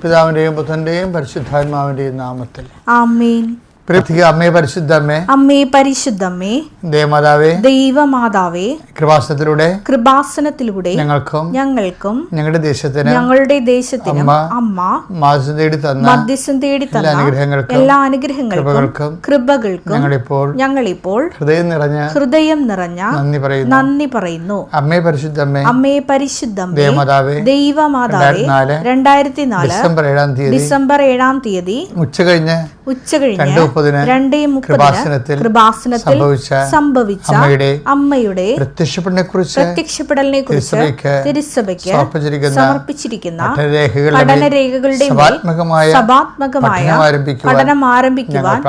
പിതാവിന്റെയും പുത്രന്റെയും പരിശുദ്ധാത്മാവിന്റെയും നാമത്തിൽ ആമേൻ. അമ്മേ പരിശുദ്ധമ്മേ, അമ്മേ പരിശുദ്ധമ്മേ, ദേവമാതാവേ, ദൈവമാതാവേ, കൃപാസനത്തിലൂടെ ഞങ്ങൾക്കും ഞങ്ങളുടെ ദേശത്തിനും അമ്മ മധ്യസ്ഥം തേടി തന്ന എല്ലാ അനുഗ്രഹങ്ങൾക്കും കൃപകൾക്കും ഞങ്ങളിപ്പോൾ ഹൃദയം നിറഞ്ഞ നന്ദി പറയുന്നു. അമ്മേ പരിശുദ്ധമ്മേ, അമ്മേ പരിശുദ്ധമ്മേ, ദൈവമാതാവേ, 2004 ഡിസംബർ 7 ഉച്ചകഴിഞ്ഞ് 2:30 കൃപാസനത്തിൽ സംഭവിച്ച അമ്മയുടെ പ്രത്യക്ഷപ്പെടലിനെ കുറിച്ച് തിരുസഭയ്ക്ക് സമർപ്പിച്ചിരിക്കുന്ന പഠനരേഖകളുടെ സഭാത്മകമായ പഠനം ആരംഭിക്കുവാൻ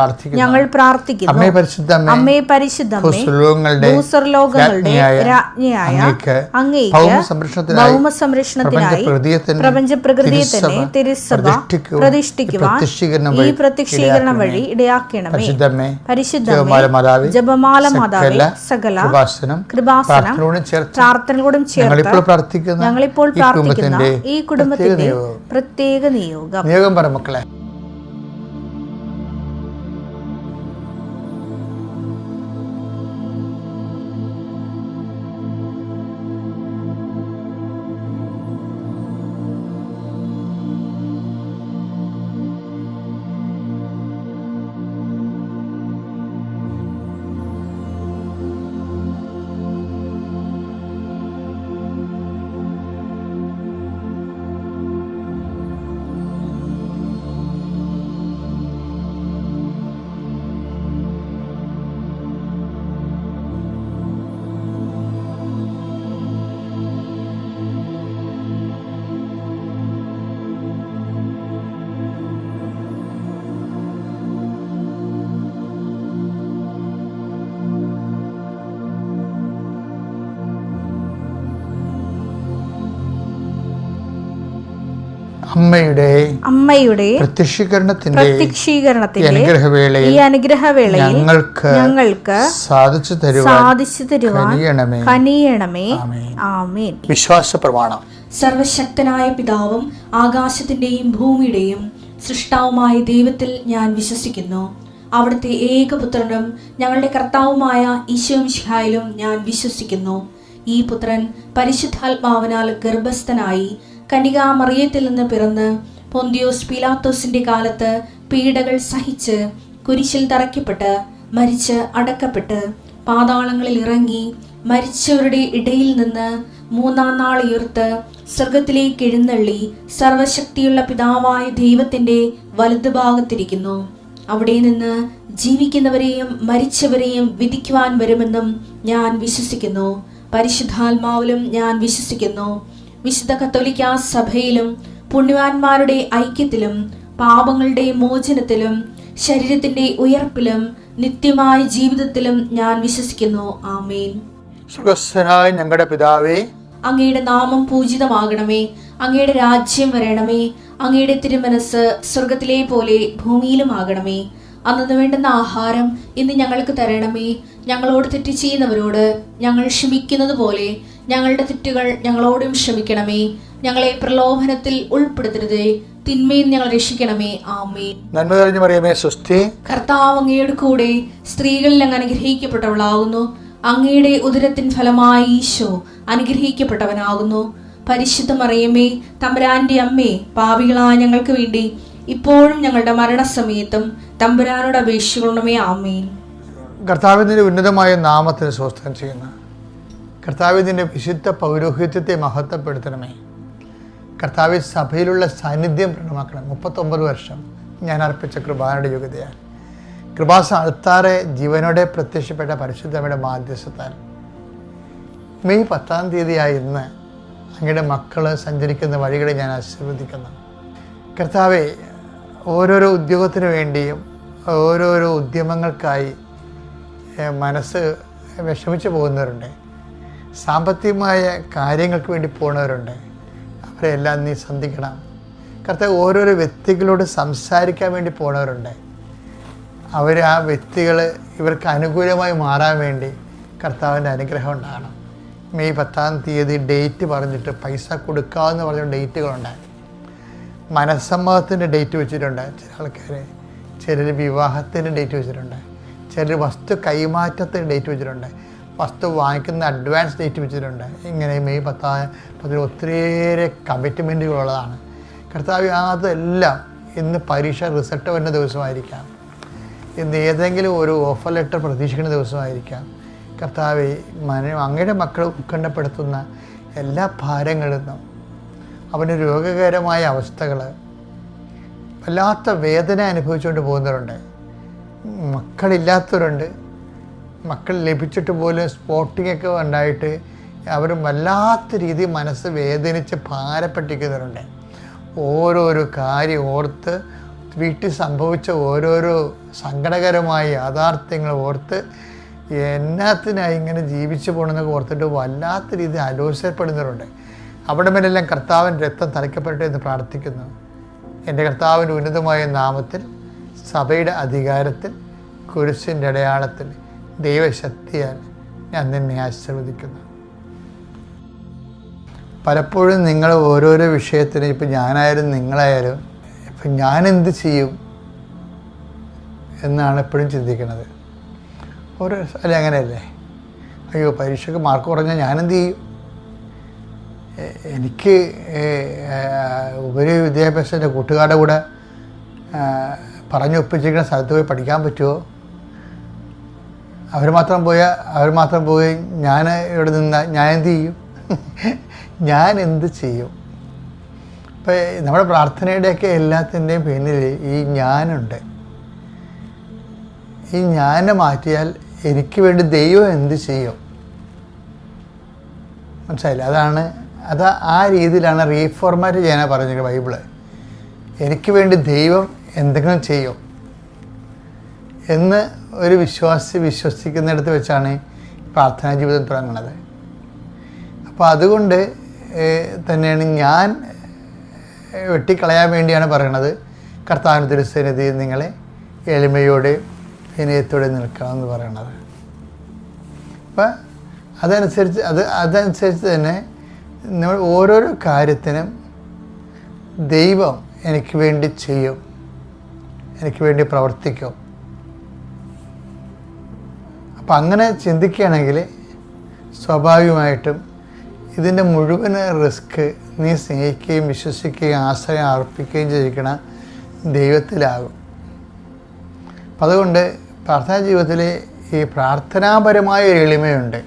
ഞങ്ങൾ പ്രാർത്ഥിക്കുന്നു. അമ്മേ പരിശുദ്ധമ്മേ, ഭൂസ്വർലോകങ്ങളുടെ രാജ്ഞിയായ അങ്ങേയ്ക്ക് ഭൗമസംരക്ഷണത്തിനായി പ്രപഞ്ചപ്രകൃതിയെ തന്നെ തിരുസഭ പ്രതിഷ്ഠിക്കുവാൻ ഈ പ്രത്യക്ഷീകരണം വഴി ഇടയാക്കണമേ. പരിശുദ്ധമ്മേ, ജപമാല മാതാവേ, സകല കൃപാസനം പ്രാർത്ഥനകളോടും ചേർത്ത് ഞങ്ങളിപ്പോൾ പ്രാർത്ഥിക്കുന്ന ഈ കുടുംബത്തിന്റെ പ്രത്യേക നിയോഗം മക്കളെ. അമ്മയുടെ പ്രത്യക്ഷീകരണത്തിന്റെ ഈ അനുഗ്രഹവേളയിൽ ഞങ്ങൾക്ക് സാധിച്ചു തരുവാൻ കനിയണമേ. ആമേൻ. വിശ്വാസ പ്രമാണം. സർവശക്തനായ പിതാവും ആകാശത്തിന്റെയും ഭൂമിയുടെയും സൃഷ്ടാവുമായ ദൈവത്തിൽ ഞാൻ വിശ്വസിക്കുന്നു. അവിടുത്തെ ഏകപുത്രനും ഞങ്ങളുടെ കർത്താവുമായ ഈശോമിശിഹായിലും ഞാൻ വിശ്വസിക്കുന്നു. ഈ പുത്രൻ പരിശുദ്ധാത്മാവിനാൽ ഗർഭസ്ഥനായി കന്യകാമറിയത്തിൽ നിന്ന് പിറന്ന് പൊന്തിയോസ് പീലാത്തോസിന്റെ കാലത്ത് പീഡകൾ സഹിച്ച് കുരിശിൽ തറയ്ക്കപ്പെട്ട് മരിച്ച് അടക്കപ്പെട്ട് പാതാളങ്ങളിൽ ഇറങ്ങി മരിച്ചവരുടെ ഇടയിൽ നിന്ന് 3-ാം നാൾ ഉയർത്ത് സ്വർഗത്തിലേക്ക് എഴുന്നള്ളി സർവശക്തിയുള്ള പിതാവായ ദൈവത്തിന്റെ വലതുഭാഗത്തിരിക്കുന്നു. അവിടെ നിന്ന് ജീവിക്കുന്നവരെയും മരിച്ചവരെയും വിധിക്കുവാൻ വരുമെന്നും ഞാൻ വിശ്വസിക്കുന്നു. പരിശുദ്ധാത്മാവിലും ഞാൻ വിശ്വസിക്കുന്നു. വിശുദ്ധ കത്തോലിക്കാ സഭയിലും പുണ്യവാന്മാരുടെ ഐക്യത്തിലും പാപങ്ങളുടെ മോചനത്തിലും ശരീരത്തിന്റെ ഉയർപ്പിലും നിത്യമായ ജീവിതത്തിലും ഞാൻ വിശ്വസിക്കുന്നു. ആമേൻ. സ്വർഗ്ഗസ്ഥനായ ഞങ്ങളുടെ പിതാവേ, അങ്ങയുടെ നാമം പൂജിതമാകണമേ. അങ്ങയുടെ രാജ്യം വരണമേ. അങ്ങയുടെ തിരുമനസ് സ്വർഗത്തിലെ പോലെ ഭൂമിയിലും ആകണമേ. അന്നു വേണ്ടുന്ന ആഹാരം ഇന്ന് ഞങ്ങൾക്ക് തരണമേ. ഞങ്ങളോട് തെറ്റ് ചെയ്യുന്നവരോട് ഞങ്ങൾ ക്ഷമിക്കുന്നത് പോലെ ഞങ്ങളുടെ തെറ്റുകൾ ഞങ്ങളോടും ക്ഷമിക്കണമേ. ഞങ്ങളെ പ്രലോഭനത്തിൽ ഉൾപ്പെടുത്തരുതേ, തിന്മയിൽ ഞങ്ങൾ രക്ഷിക്കണമേ. ആമേൻ. നന്മ നിറഞ്ഞ മറിയമേ, സ്വസ്തി. കർത്താവ് അങ്ങയുടെ കൂടെ സ്ത്രീകളിൽ അങ്ങ് അനുഗ്രഹിക്കപ്പെട്ടവളാകുന്നു. അങ്ങയുടെ ഉദരത്തിൻ ഫലമായി ഈശോ അനുഗ്രഹിക്കപ്പെട്ടവനാകുന്നു. പരിശുദ്ധ മറിയമേ, തമ്പുരാന്റെ അമ്മേ, പാപികളായ ഞങ്ങൾക്ക് വേണ്ടി ഇപ്പോഴും ഞങ്ങളുടെ മരണസമയത്തും തമ്പുരാനോട് അപേക്ഷിക്കണമേ. ആമേൻ. കർത്താവിന്റെ ഉന്നതമായ നാമത്തിന് സ്വസ്ഥം ചെയ്യുന്ന കർത്താവിന്റെ വിശുദ്ധ പൗരോഹിത്യത്തെ മഹത്വപ്പെടുത്തണമേ. കർത്താവ് സഭയിലുള്ള സാന്നിധ്യം പ്രകടമാക്കണം. 39 വർഷം ഞാൻ അർപ്പിച്ച കൃപാനയുടെ യോഗ്യതയാൽ കൃപാസ അൾത്താറെ ജീവനോടെ പ്രത്യക്ഷപ്പെട്ട പരിശുദ്ധമ്മയുടെ മാധ്യസ്ഥത്താൽ മെയ് 10 ഇന്ന് അങ്ങയുടെ മക്കൾ സഞ്ചരിക്കുന്ന വഴികളെ ഞാൻ ആശീർവദിക്കുന്നു. കർത്താവെ, ഓരോരോ ഉദ്യോഗത്തിന് വേണ്ടിയും ഓരോരോ ഉദ്യമങ്ങൾക്കായി മനസ്സ് വിഷമിച്ച് പോകുന്നവരുണ്ട്. സാമ്പത്തികമായ കാര്യങ്ങൾക്ക് വേണ്ടി പോകുന്നവരുണ്ട്. അവരെല്ലാം നീ സന്ധിക്കണം. കർത്താവ്, ഓരോരോ വ്യക്തികളോട് സംസാരിക്കാൻ വേണ്ടി പോകുന്നവരുണ്ട്. ആ വ്യക്തികൾ ഇവർക്ക് അനുകൂലമായി മാറാൻ വേണ്ടി കർത്താവിൻ്റെ അനുഗ്രഹം ഉണ്ടാകണം. മെയ് 10 ഡേറ്റ് പറഞ്ഞിട്ട് പൈസ കൊടുക്കാമെന്ന് പറഞ്ഞ ഡേറ്റുകളുണ്ടായി. മനസ്സമ്മതത്തിൻ്റെ ഡേറ്റ് വെച്ചിട്ടുണ്ട് ചില ആൾക്കാർ, ചിലർ വിവാഹത്തിൻ്റെ ഡേറ്റ് വെച്ചിട്ടുണ്ട്, ചിലർ വസ്തു കൈമാറ്റത്തിൻ്റെ ഡേറ്റ് വെച്ചിട്ടുണ്ട്, വസ്തു വാങ്ങിക്കുന്ന അഡ്വാൻസ് ഡേറ്റ് വെച്ചിട്ടുണ്ട്. ഇങ്ങനെ മെയ് 10 ഒത്തിരിയേറെ കമ്മിറ്റ്മെൻറ്റുകളുള്ളതാണ്. കർത്താവ് അതെല്ലാം ഇന്ന് പരീക്ഷ റിസൾട്ട് വരുന്ന ദിവസമായിരിക്കാം, ഇന്ന് ഏതെങ്കിലും ഒരു ഓഫർ ലെറ്റർ പ്രതീക്ഷിക്കുന്ന ദിവസമായിരിക്കാം. കർത്താവ് അങ്ങയുടെ മക്കൾ ഉത്കണ്ഠപ്പെടുത്തുന്ന എല്ലാ ഭാരങ്ങളിൽ നിന്നും, അവന് രോഗകരമായ അവസ്ഥകൾ, വല്ലാത്ത വേദന അനുഭവിച്ചുകൊണ്ട് പോകുന്നവരുണ്ട്, മക്കളില്ലാത്തവരുണ്ട്, മക്കൾ ലഭിച്ചിട്ട് പോലും സ്പോട്ടിങ്ങൊക്കെ ഉണ്ടായിട്ട് അവർ വല്ലാത്ത രീതിയിൽ മനസ്സ് വേദനിച്ച് ഭാരപ്പെട്ടിരിക്കുന്നവരുണ്ട്. ഓരോരോ കാര്യം ഓർത്ത്, വീട്ടിൽ സംഭവിച്ച ഓരോരോ സങ്കടകരമായ യാഥാർത്ഥ്യങ്ങൾ ഓർത്ത് എന്നാത്തിനായി ഇങ്ങനെ ജീവിച്ചു പോകണമെന്നൊക്കെ ഓർത്തിട്ട് വല്ലാത്ത രീതിയിൽ ആലോചിക്കപ്പെടുന്നവരുണ്ട്. അവിടെ മേലെല്ലാം കർത്താവിൻ്റെ രക്തം തളിക്കപ്പെടട്ടെ എന്ന് പ്രാർത്ഥിക്കുന്നു. എൻ്റെ കർത്താവിൻ്റെ ഉന്നതമായ നാമത്തിൽ, സഭയുടെ അധികാരത്തിൽ, കുരിശിൻ്റെ അടയാളത്തിൽ, ദൈവശക്തിയാൽ ഞാൻ നിന്നെ ആശീർവദിക്കുന്നു. പലപ്പോഴും നിങ്ങൾ ഓരോരോ വിഷയത്തിന്, ഇപ്പം ഞാനായാലും നിങ്ങളായാലും, ഇപ്പം ഞാനെന്ത് ചെയ്യും എന്നാണ് എപ്പോഴും ചിന്തിക്കുന്നത്. അല്ല അങ്ങനെയല്ലേ? അയ്യോ പരീക്ഷയ്ക്ക് മാർക്ക് കുറഞ്ഞാൽ ഞാനെന്ത് ചെയ്യും? എനിക്ക് ഉപരി വിദ്യാഭ്യാസത്തിൻ്റെ കൂട്ടുകാരുടെ കൂടെ പറഞ്ഞൊപ്പിച്ചിരിക്കുന്ന സ്ഥലത്ത് പോയി പഠിക്കാൻ പറ്റുമോ? അവർ മാത്രം പോയി ഞാൻ ഇവിടെ നിന്നാൽ ഞാൻ എന്ത് ചെയ്യും? ഞാൻ എന്ത് ചെയ്യും? ഇപ്പം നമ്മുടെ പ്രാർത്ഥനയുടെയൊക്കെ എല്ലാത്തിൻ്റെയും പിന്നിൽ ഈ ഞാനുണ്ട്. ഈ ഞാനെ മാറ്റിയാൽ എനിക്ക് വേണ്ടി ദൈവം എന്ത് ചെയ്യും? മനസ്സിലായില്ല? അത് ആ രീതിയിലാണ് റീഫോർമാറ്റ് ചെയ്യാനാണ് പറഞ്ഞിരിക്കുന്നത് ബൈബിള്. എനിക്ക് വേണ്ടി ദൈവം എന്തെങ്കിലും ചെയ്യും എന്ന് ഒരു വിശ്വസിക്കുന്നിടത്ത് വെച്ചാണ് പ്രാർത്ഥനാ ജീവിതം തുടങ്ങുന്നത്. അപ്പോൾ അതുകൊണ്ട് തന്നെയാണ് ഞാൻ വെട്ടിക്കളയാൻ വേണ്ടിയാണ് പറയണത്, കർത്താവിൻ്റെ തിരുസന്നിധിയിൽ നിങ്ങളെ എളിമയോടെ വിനയത്തോടെ നിൽക്കണമെന്ന് പറയണത്. അപ്പം അതനുസരിച്ച് തന്നെ നമ്മൾ ഓരോരോ കാര്യത്തിനും ദൈവം എനിക്ക് വേണ്ടി ചെയ്യും, എനിക്ക് വേണ്ടി പ്രവർത്തിക്കും. അപ്പം അങ്ങനെ ചിന്തിക്കുകയാണെങ്കിൽ സ്വാഭാവികമായിട്ടും ഇതിൻ്റെ മുഴുവൻ റിസ്ക് നീ സ്നേഹിക്കുകയും വിശ്വസിക്കുകയും ആശ്രയം അർപ്പിക്കുകയും ചെയ്യിക്കണ ദൈവത്തിലാകും. അപ്പം അതുകൊണ്ട് പ്രാർത്ഥനാ ജീവിതത്തിൽ ഈ പ്രാർത്ഥനാപരമായ ഒരു എളിമയുണ്ട്.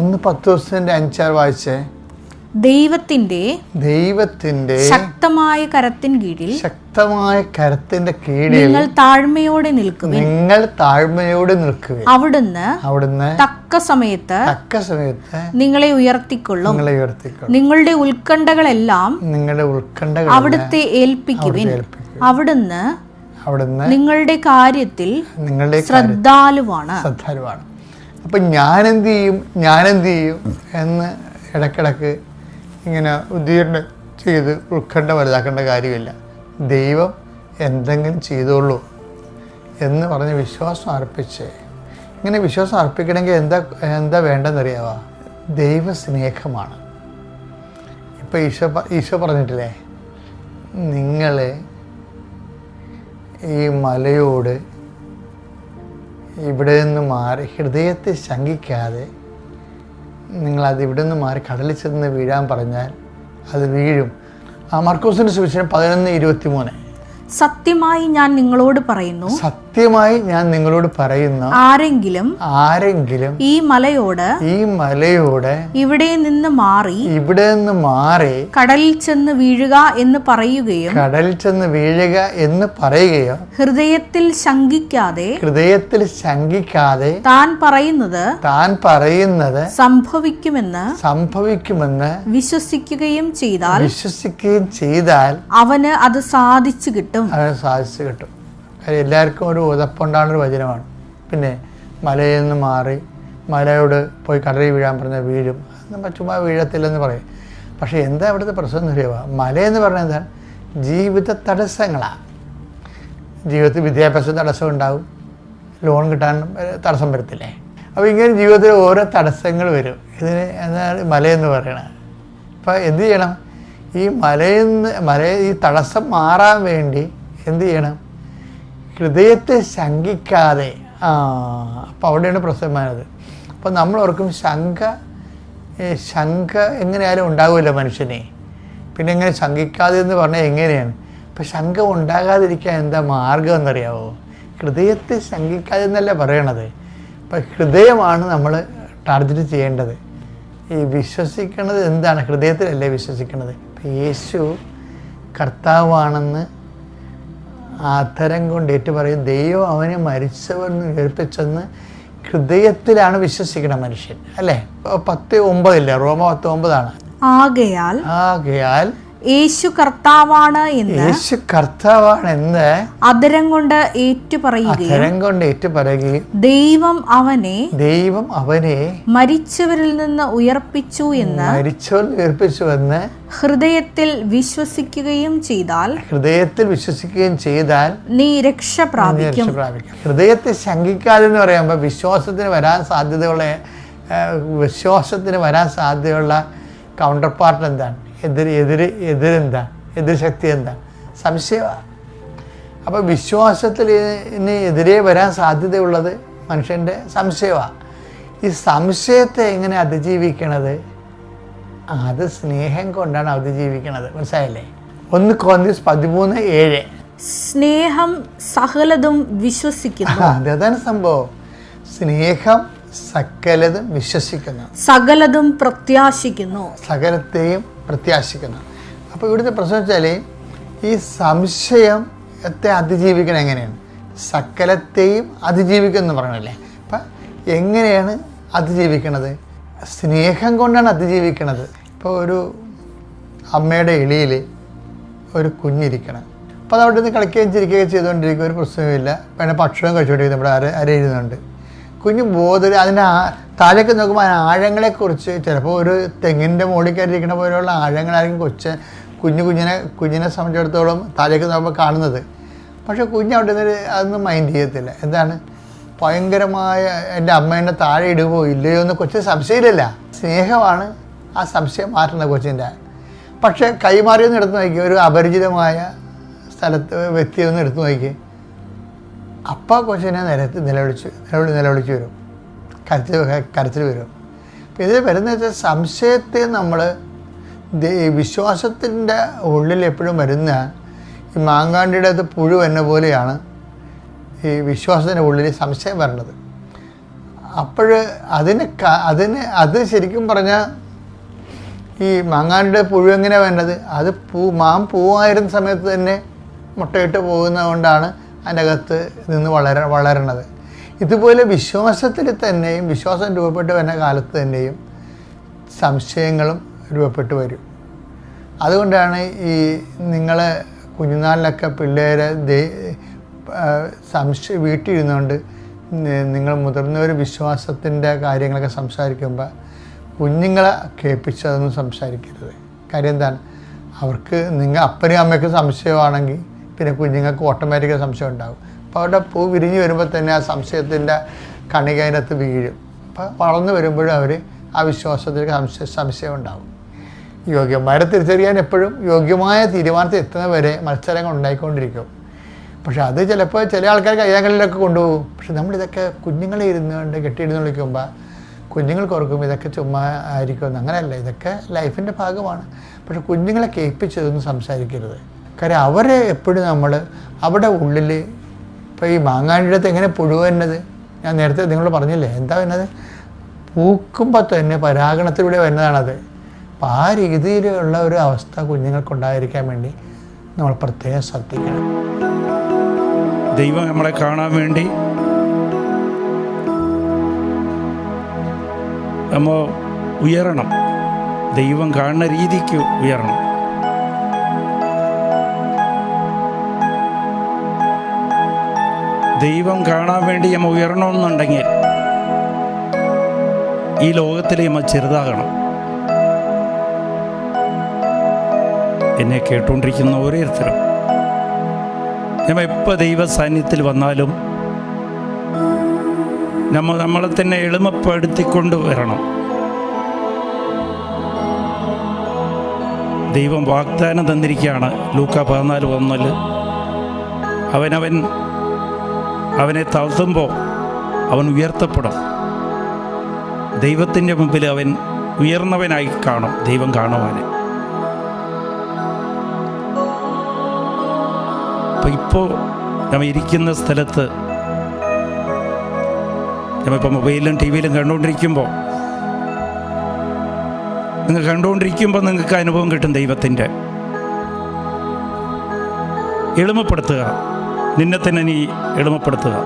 1 വായിച്ചേ. ദൈവത്തിന്റെ ശക്തമായ കരത്തിന്റെ കീഴിൽ നിങ്ങൾ താഴ്മയോടെ നിൽക്കുക. അവിടുന്ന് തക്ക സമയത്ത് നിങ്ങളെ ഉയർത്തിക്കൊള്ളും. നിങ്ങളുടെ ഉത്കണ്ഠകളെല്ലാം അവിടുത്തെ ഏൽപ്പിക്കുവിൻ. അവിടുന്ന് നിങ്ങളുടെ കാര്യത്തിൽ ശ്രദ്ധാലുവാണ്. അപ്പം ഞാനെന്ത് ചെയ്യും എന്ന് ഇടയ്ക്കിടയ്ക്ക് ഇങ്ങനെ ഉദ്ദീപനം ചെയ്ത് ഉത്കണ്ഠ വലുതാക്കേണ്ട കാര്യമില്ല. ദൈവം എന്തെങ്കിലും ചെയ്തോളൂ എന്ന് പറഞ്ഞ് വിശ്വാസം അർപ്പിച്ച്, ഇങ്ങനെ വിശ്വാസം അർപ്പിക്കണമെങ്കിൽ എന്താ വേണ്ടെന്നറിയാവോ? ദൈവസ്നേഹമാണ്. ഇപ്പം ഈശോ പറഞ്ഞിട്ടില്ലേ, നിങ്ങൾ ഈ മലയോട് ഇവിടെ നിന്ന് മാറി, ഹൃദയത്തെ ശങ്കിക്കാതെ നിങ്ങളത് ഇവിടെ നിന്ന് മാറി കടലിൽ ചെന്ന് വീഴാൻ പറഞ്ഞാൽ അത് വീഴും. മർക്കോസിന്റെ സുവിശേഷം 11:23. സത്യമായി ഞാൻ നിങ്ങളോട് പറയുന്നു, ആരെങ്കിലും ഈ മലയോട് ഇവിടെ നിന്ന് മാറി കടലിൽ ചെന്ന് വീഴുക എന്ന് പറയുകയും ഹൃദയത്തിൽ ശങ്കിക്കാതെ താൻ പറയുന്നത് സംഭവിക്കുമെന്ന് വിശ്വസിക്കുകയും ചെയ്താൽ അവന് അത് സാധിച്ചു കിട്ടും. എല്ലാവർക്കും ഒരു ഉതപ്പുണ്ടാകുന്നൊരു വചനമാണ്. പിന്നെ മലയിൽ നിന്ന് മാറി മലയോട് പോയി കടലിൽ വീഴാൻ പറഞ്ഞാൽ വീഴും, ചുമ്മാ വീഴത്തില്ലെന്ന് പറയും. പക്ഷേ എന്താ അവിടുത്തെ പ്രശ്നം എന്ന് അറിയുക? മലയെന്ന് പറഞ്ഞാൽ എന്താണ്? ജീവിത തടസ്സങ്ങളാണ്. ജീവിതത്തിൽ വിദ്യാഭ്യാസ തടസ്സം ഉണ്ടാവും, ലോൺ കിട്ടാൻ തടസ്സം വരത്തില്ലേ? അപ്പോൾ ഇങ്ങനെ ജീവിതത്തിൽ ഓരോ തടസ്സങ്ങൾ വരും. ഇതിന് എന്താണ് മലയെന്ന് പറയണത്? അപ്പോൾ എന്ത് ചെയ്യണം? ഈ ഈ തടസ്സം മാറാൻ വേണ്ടി എന്ത് ചെയ്യണം? ഹൃദയത്തെ ശങ്കിക്കാതെ. അപ്പോൾ അവിടെയാണ് പ്രശ്നമായത്. അപ്പോൾ നമ്മൾ ഓർക്കും ശങ്ക എങ്ങനെയായാലും ഉണ്ടാകുമല്ലോ മനുഷ്യനെ. പിന്നെ എങ്ങനെ ശങ്കിക്കാതെ എന്ന് പറഞ്ഞാൽ എങ്ങനെയാണ്? ഇപ്പം ശങ്ക ഉണ്ടാകാതിരിക്കാൻ എന്താ മാർഗം എന്നറിയാവോ? ഹൃദയത്തെ ശങ്കിക്കാതെ എന്നല്ല പറയണത്. അപ്പം ഹൃദയമാണ് നമ്മൾ ടാർഗറ്റ് ചെയ്യേണ്ടത്. ഈ വിശ്വസിക്കണത് എന്താണ്? ഹൃദയത്തിലല്ലേ വിശ്വസിക്കണത്. ഇപ്പം യേശു കർത്താവാണെന്ന് ആധരം കൊണ്ട് ഏറ്റു പറയും. ദൈവം അവനെ മരിച്ചവെന്ന് ഉയർപ്പിച്ചെന്ന് ഹൃദയത്തിലാണ് വിശ്വസിക്കണം മനുഷ്യൻ, അല്ലേ? 10:9 റോമ 10:9 ആകയാൽ യേശു കർത്താവാണ് എന്ന് അധരം കൊണ്ട് ഏറ്റുപറയുകയും ദൈവം അവനെ മരിച്ചവരിൽ നിന്ന് ഉയർപ്പിച്ചു എന്ന് ഹൃദയത്തിൽ വിശ്വസിക്കുകയും ചെയ്താൽ നീ രക്ഷ പ്രാപിക്കും. ഹൃദയത്തെ ശങ്കിക്കാതെ എന്ന് പറയുമ്പോൾ വിശ്വാസത്തിന് വരാൻ സാധ്യതയുള്ള കൗണ്ടർ പാർട്ട് എന്താണ്? എതിർ ശക്തി എന്താണ്? സംശയമാണ്. അപ്പോൾ വിശ്വാസത്തിന് എതിരെ വരാൻ സാധ്യതയുള്ളത് മനുഷ്യൻ്റെ സംശയമാണ്. ഈ സംശയത്തെ എങ്ങനെ അതിജീവിക്കണത്? അത് സ്നേഹം കൊണ്ടാണ് അതിജീവിക്കണത്. മനസ്സിലായില്ലേ? 1 Corinthians 13:7 സ്നേഹം സകലതും വിശ്വസിക്കുന്നു. അതാണ് സംഭവം. സ്നേഹം സകലതും വിശ്വസിക്കുന്നു, സകലതും പ്രത്യാശിക്കുന്നു, സകലത്തെയും പ്രത്യാശിക്കുന്നു. അപ്പോൾ ഇവിടുത്തെ പ്രശ്നം വെച്ചാൽ ഈ സംശയത്തെ അതിജീവിക്കണം എങ്ങനെയാണ്? സകലത്തെയും അതിജീവിക്കുമെന്ന് പറയണല്ലേ. അപ്പം എങ്ങനെയാണ് അതിജീവിക്കണത്? സ്നേഹം കൊണ്ടാണ് അതിജീവിക്കണത്. ഇപ്പോൾ ഒരു അമ്മയുടെ എളിയിൽ ഒരു കുഞ്ഞിരിക്കണം. അപ്പോൾ അത് അവിടെ നിന്ന് കളിക്കുകയും ചിരിക്കുകയും ചെയ്തുകൊണ്ടിരിക്കുക, ഒരു പ്രശ്നവുമില്ല. പിന്നെ ഭക്ഷണം കഴിച്ചുകൊണ്ടിരിക്കും. നമ്മുടെ അരയിരുന്നുണ്ട്. കുഞ്ഞ് അതിൻ്റെ താഴേക്ക് നോക്കുമ്പോൾ അതിന് ആഴങ്ങളെക്കുറിച്ച് ചിലപ്പോൾ ഒരു തെങ്ങിൻ്റെ മുകളിൽ കയറിയിരിക്കുന്ന പോലെയുള്ള ആഴങ്ങളായിരിക്കും കുഞ്ഞിനെ സംബന്ധിച്ചിടത്തോളം താഴേക്ക് നോക്കുമ്പോൾ കാണുന്നത്. പക്ഷേ കുഞ്ഞ് അവിടെ നിന്ന് അതൊന്നും മൈൻഡ് ചെയ്യത്തില്ല. എന്താണ്? ഭയങ്കരമായ എൻ്റെ അമ്മേൻ്റെ താഴെ ഇടുകയോ ഇല്ലയോ എന്ന് കൊച്ചിന് സംശയമില്ല. സ്നേഹമാണ് ആ സംശയം മാറ്റുന്നത് കൊച്ചിൻ്റെ. പക്ഷേ കൈമാറിയൊന്ന് എടുത്ത് നോക്കി, ഒരു അപരിചിതമായ വ്യക്തിയൊന്ന് എടുത്തു നോക്കി, അപ്പം കൊച്ചിനെ നിലവിളിച്ച് വരും, കരച്ചിൽ വരും. അപ്പം ഇതിൽ വരുന്ന വെച്ചാൽ സംശയത്തെ നമ്മൾ വിശ്വാസത്തിൻ്റെ ഉള്ളിൽ എപ്പോഴും വരുന്ന ഈ മാങ്കാണ്ടിയുടെ അത് പുഴു എന്ന പോലെയാണ് ഈ വിശ്വാസത്തിൻ്റെ ഉള്ളിൽ സംശയം വരേണ്ടത്. അപ്പോൾ അത് ശരിക്കും പറഞ്ഞാൽ ഈ മാങ്ങാണ്ടിയുടെ പുഴു എങ്ങനെയാണ് വേണ്ടത്? അത് പൂവായിരുന്ന സമയത്ത് തന്നെ മുട്ടയിട്ട് പോകുന്നത് കൊണ്ടാണ് അതിൻ്റെ അകത്ത് നിന്ന് വളരണത്. ഇതുപോലെ വിശ്വാസത്തിൽ തന്നെയും, വിശ്വാസം രൂപപ്പെട്ട് വരുന്ന കാലത്ത് തന്നെയും സംശയങ്ങളും രൂപപ്പെട്ട് വരും. അതുകൊണ്ടാണ് ഈ നിങ്ങൾ കുഞ്ഞുനാളിലൊക്കെ പിള്ളേരെ വീട്ടിലിരുന്നുകൊണ്ട് നിങ്ങൾ മുതിർന്നവർ വിശ്വാസത്തിൻ്റെ കാര്യങ്ങളൊക്കെ സംസാരിക്കുമ്പോൾ കുഞ്ഞുങ്ങളെ കേൾപ്പിച്ചതൊന്നും സംസാരിക്കരുത്. കാര്യം എന്താണ്? അവർക്ക് അപ്പനും അമ്മയ്ക്കും സംശയമാണെങ്കിൽ പിന്നെ കുഞ്ഞുങ്ങൾക്ക് ഓട്ടോമാറ്റിക്കായി സംശയം ഉണ്ടാകും. അപ്പോൾ അവരുടെ പൂ വിരിഞ്ഞ് വരുമ്പോൾ തന്നെ ആ സംശയത്തിൻ്റെ കണിക അതിനകത്ത് വീഴും. അപ്പോൾ വളർന്നു വരുമ്പോഴും അവർ ആ വിശ്വാസത്തിലേക്ക് സംശയം ഉണ്ടാകും. യോഗ്യന്മാരെ തിരിച്ചറിയാൻ എപ്പോഴും യോഗ്യമായ തീരുമാനത്തിൽ എത്തുന്നവരെ മത്സരങ്ങൾ ഉണ്ടായിക്കൊണ്ടിരിക്കും. പക്ഷെ അത് ചിലപ്പോൾ ചില ആൾക്കാർ കയ്യാങ്കളിലൊക്കെ കൊണ്ടുപോകും. പക്ഷെ നമ്മളിതൊക്കെ കുഞ്ഞുങ്ങളെ ഇരുന്നുകൊണ്ട് കെട്ടിയിരുന്ന് വിളിക്കുമ്പോൾ കുഞ്ഞുങ്ങൾക്ക് ഓർക്കും ഇതൊക്കെ ചുമ്മാ ആയിരിക്കുമെന്ന്. അങ്ങനെയല്ല, ഇതൊക്കെ ലൈഫിൻ്റെ ഭാഗമാണ്. പക്ഷെ കുഞ്ഞുങ്ങളെ കേൾപ്പിച്ചതൊന്നും സംസാരിക്കരുത്. കാര്യം അവരെ എപ്പോഴും നമ്മൾ അവിടെ ഉള്ളിൽ, ഇപ്പോൾ ഈ മാങ്ങാണ്ടിടത്ത് എങ്ങനെ പുഴു വരുന്നത്? ഞാൻ നേരത്തെ നിങ്ങളോട് പറഞ്ഞില്ലേ, എന്താ വരുന്നത്? പൂക്കുമ്പോൾ തന്നെ പരാഗണത്തിലൂടെ വരുന്നതാണത്. അപ്പം ആ രീതിയിലുള്ള ഒരു അവസ്ഥ കുഞ്ഞുങ്ങൾക്കുണ്ടായിരിക്കാൻ വേണ്ടി നമ്മൾ പ്രത്യേകം ശ്രദ്ധിക്കണം. ദൈവം നമ്മളെ കാണാൻ വേണ്ടി നമ്മൾ ഉയരണം. ദൈവം കാണുന്ന രീതിക്ക് ഉയരണം. ദൈവം കാണാൻ വേണ്ടി നമ്മൾ ഉയരണമെന്നുണ്ടെങ്കിൽ ഈ ലോകത്തിൽ നമ്മൾ ചെറുതാകണം. എന്നെ കേട്ടുകൊണ്ടിരിക്കുന്ന ഓരോരുത്തരും നമ്മൾ എപ്പോൾ ദൈവ സാന്നിധ്യത്തിൽ വന്നാലും നമ്മളെ തന്നെ എളിമപ്പെടുത്തിക്കൊണ്ട് വരണം. ദൈവം വാഗ്ദാനം തന്നിരിക്കുകയാണ്. ലൂക്ക 14:1 അവനെ താഴ്ത്തുമ്പോൾ അവൻ ഉയർത്തപ്പെടും. ദൈവത്തിൻ്റെ മുമ്പിൽ അവൻ ഉയർന്നവനായി കാണും, ദൈവം കാണുവാനെ. അപ്പം ഇപ്പോൾ നമ്മൾ ഇരിക്കുന്ന സ്ഥലത്ത് നമ്മളിപ്പോൾ മൊബൈലിലും ടി വിയിലും കണ്ടുകൊണ്ടിരിക്കുമ്പോൾ നിങ്ങൾക്ക് അനുഭവം കിട്ടും. ദൈവത്തിൻ്റെ എളിമപ്പെടുത്തുക, നിന്നെ തന്നെ നീ എളിമപ്പെടുത്തുക.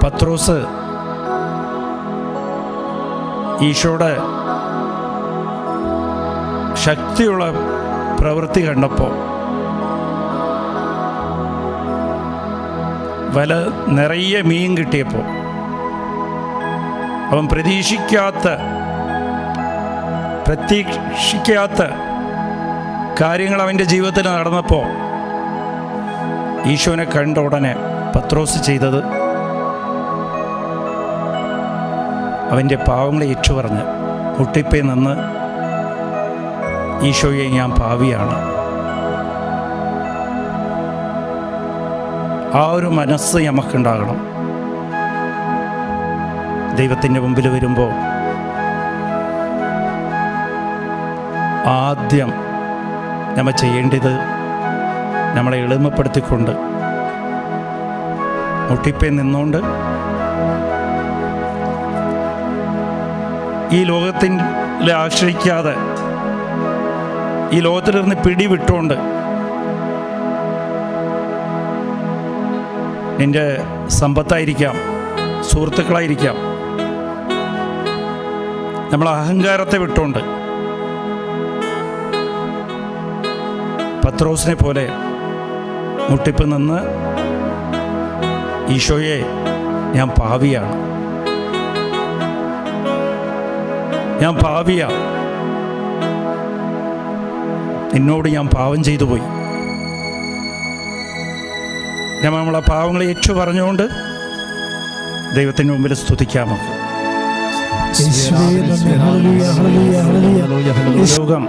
പത്രോസ് ഈശോയുടെ ശക്തിയുള്ള പ്രവൃത്തി കണ്ടപ്പോൾ വല നിറയെ മീൻ കിട്ടിയപ്പോൾ അവൻ പ്രതീക്ഷിക്കാത്ത കാര്യങ്ങൾ അവൻ്റെ ജീവിതത്തിൽ നടന്നപ്പോൾ ഈശോനെ കണ്ട ഉടനെ പത്രോസ് ചെയ്തത് അവൻ്റെ പാവങ്ങളെ ഏറ്റുപറഞ്ഞ് മുട്ടിപ്പേ നിന്ന്, ഈശോയെ ഞാൻ പാവിയാണ്. ആ ഒരു മനസ്സ് നമുക്കുണ്ടാകണം. ദൈവത്തിൻ്റെ മുമ്പിൽ വരുമ്പോൾ ആദ്യം നമ്മൾ ചെയ്യേണ്ടത് നമ്മളെ എളിമപ്പെടുത്തിക്കൊണ്ട് മുട്ടിപ്പേ നിന്നുകൊണ്ട് ഈ ലോകത്തിൽ ആശ്രയിക്കാതെ, ഈ ലോകത്തിലിരുന്ന് പിടിവിട്ടുകൊണ്ട് നിൻ്റെ സമ്പത്തായിരിക്കാം, സുഹൃത്തുക്കളായിരിക്കാം, നമ്മൾ അഹങ്കാരത്തെ വിട്ടുകൊണ്ട് പത്രോസിനെ പോലെ മുട്ടിപ്പ് നിന്ന്, ഈശോയെ ഞാൻ പാവിയാണ്, ഞാൻ പാവിയാണ്, നിന്നോട് ഞാൻ പാവം ചെയ്തു പോയി. നമ്മളെ പാവങ്ങളെ ഏറ്റു പറഞ്ഞുകൊണ്ട് ദൈവത്തിൻ്റെ മുമ്പിൽ സ്തുതിക്കാമോ? യോഗം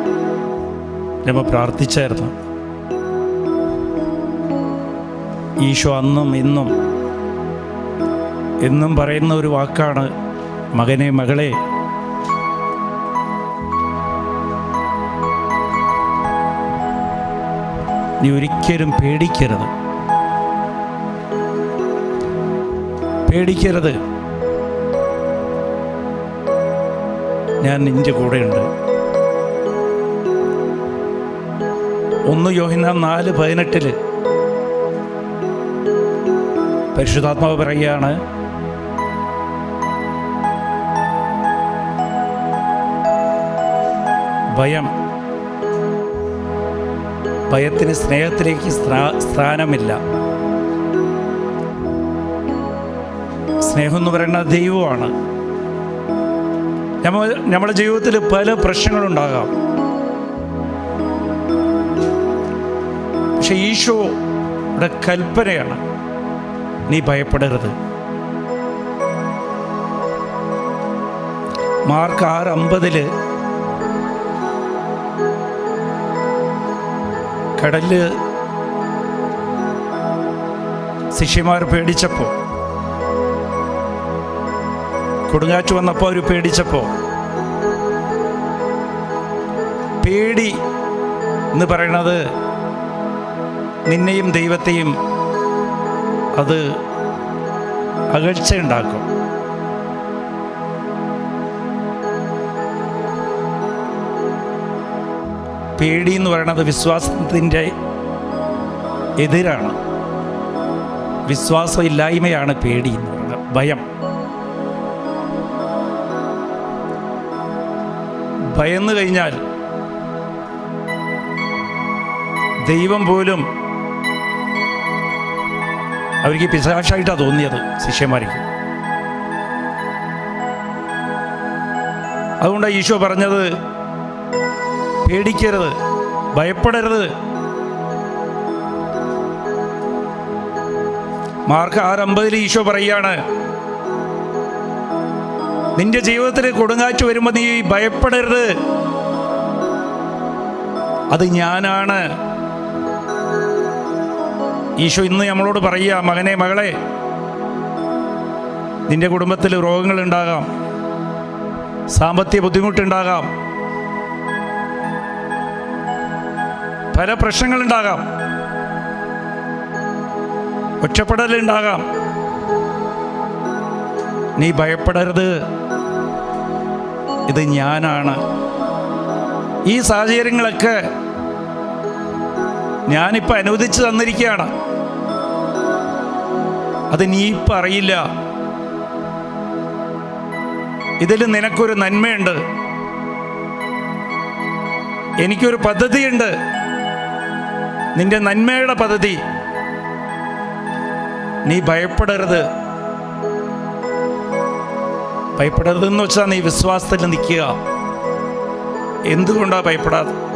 നമ്മൾ പ്രാർത്ഥിച്ചായിരുന്നു. ഈശോ അന്നും എന്നും പറയുന്ന ഒരു വാക്കാണ്, മകനെ മകളെ, നീ ഒരിക്കലും പേടിക്കരുത്. ഞാൻ നിൻ്റെ കൂടെയുണ്ട്. 1 യോഹന്നാൻ 4:18 പരിശുദ്ധാത്മാവ് പറയുകയാണ്, ഭയത്തിന് സ്നേഹത്തിലേക്ക് സ്ഥാനമില്ല. സ്നേഹം എന്ന് പറയുന്നത് ദൈവമാണ്. നമ്മുടെ ജീവിതത്തിൽ പല പ്രശ്നങ്ങളുണ്ടാകാം. പക്ഷെ ഈശോയുടെ കൽപ്പനയാണ്, നീ ഭയപ്പെടരുത്. മാർക്ക് 6:50 കടലില് ശിഷ്യന്മാർ പേടിച്ചപ്പോൾ, കൊടുങ്കാറ്റ് വന്നപ്പോൾ അവർ പേടിച്ചപ്പോൾ, പേടി എന്ന് പറയണത് നിന്നെയും ദൈവത്തെയും അത് അകൽച്ചയുണ്ടാക്കും. പേടി എന്ന് പറയുന്നത് വിശ്വാസത്തിൻ്റെ എതിരാണ്. വിശ്വാസമില്ലായ്മയാണ് പേടി എന്ന് പറയുന്നത്, ഭയം. ഭയന്നു കഴിഞ്ഞാൽ ദൈവം പോലും അവർക്ക് പിശാചായിട്ടാണ് തോന്നിയത് ശിഷ്യന്മാർക്ക്. അതുകൊണ്ടാണ് ഈശോ പറഞ്ഞത്, പേടിക്കരുത്, ഭയപ്പെടരുത്. മാർക്ക് 6:50 ഈശോ പറയാണ്, നിന്റെ ജീവിതത്തിൽ കൊടുങ്കാറ്റ് വരുമ്പോൾ നീ ഭയപ്പെടരുത്. അത് ഞാനാണ്. ഈശോ ഇന്ന് നമ്മളോട് പറയുക, മകനെ മകളെ, നിന്റെ കുടുംബത്തിൽ രോഗങ്ങളുണ്ടാകാം, സാമ്പത്തിക ബുദ്ധിമുട്ടുണ്ടാകാം, പല പ്രശ്നങ്ങളുണ്ടാകാം, ഒറ്റപ്പെടലുണ്ടാകാം. നീ ഭയപ്പെടരുത്, ഇത് ഞാനാണ്. ഈ സാഹചര്യങ്ങളൊക്കെ ഞാനിപ്പോൾ അനുവദിച്ചു തന്നിരിക്കുകയാണ്. അത് നീ ഇപ്പം അറിയില്ല. ഇതിൽ നിനക്കൊരു നന്മയുണ്ട്, എനിക്കൊരു പദ്ധതിയുണ്ട്, നിന്റെ നന്മയുടെ പദ്ധതി. നീ ഭയപ്പെടരുത്. ഭയപ്പെടരുതെന്ന് വെച്ചാൽ നീ വിശ്വാസത്തിൽ നിൽക്കുക. എന്തുകൊണ്ടാണ്